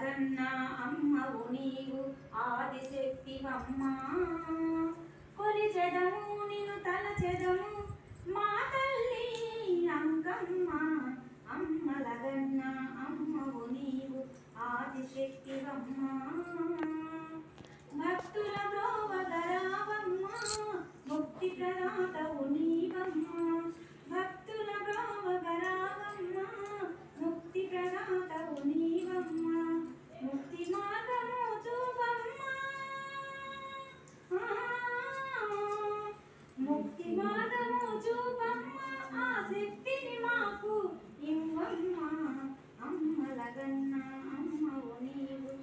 లగన్న అమ్మవు నీవు ఆదిశక్తివమ్మా కొలిచెదము నిన్ను తలచెదము మా తల్లి అంకమ్మ అమ్మ లగన్న అమ్మవు నీవు ఆదిశక్తివమ్మా భక్తుల బ్రోవగరావమ్మ ముక్తి ప్రదాతవు నీవమ్మా భక్తుల బ్రోవగరావమ్మ ముక్తి ప్రదాతవు నీవమ్మా ముక్తి మార్గము చూపమ్మా ముక్తి మార్గము చూపమ్మా ఆ శక్తిని మాకు ఇవ్వమ్మా అమ్మ లగన్న అమ్మవు నీవు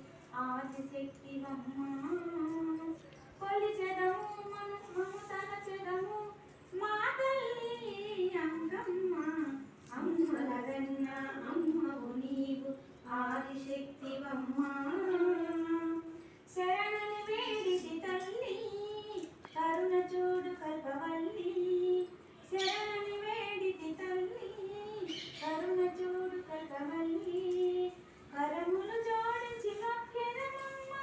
ఆదిశక్తివమ్మా కొలిచెదము మము తలచెదము మా తల్లి అంకమ్మ అమ్మ లగన్న అమ్మవు నీవు ఆదిశక్తివమ్మా శరణని వేడితి తల్లి కరుణ చూడు కల్పవల్లి శరణని వేడితి తల్లి కరుణ చూడు కల్పవల్లి కరములు జోడించి మొక్కెదమమ్మా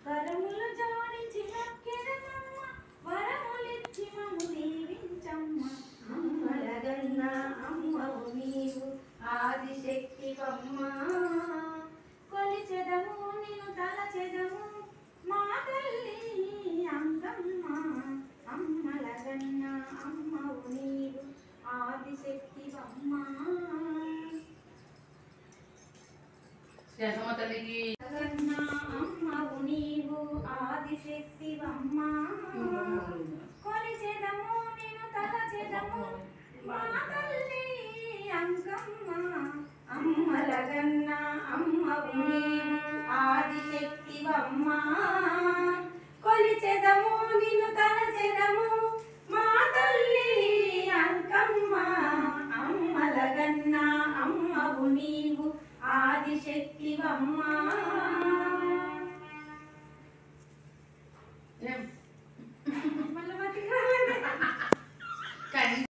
కరములు జోడించి మొక్కెదమమ్మ వరములిచ్చి మము దీవించమ్మ అమ్మ లగన్న అమ్మవు నీవు ఆదిశక్తివమ్మా కొలిచెదము నిన్ను తలచెదము మా తల్లి అంకమ్మ అమ్మ లగన్న అమ్మవు నీవు ఆదిశక్తివమ్మా తల్లికి లగన్న అమ్మవు నీవు ఆదిశక్తివమ్మా కొలిచెదము నిన్ను తలచెదము మా తల్లి అంకమ్మ అమ్మ లగన్న అమ్మవు నీవు ఆదిశక్తివమ్మా కొలిచెదము నిన్ను తలచెదము మా తల్లి అంకమ్మ అమ్మ లగన్న అమ్మవు నీవు ఆదిశక్తివమ్మా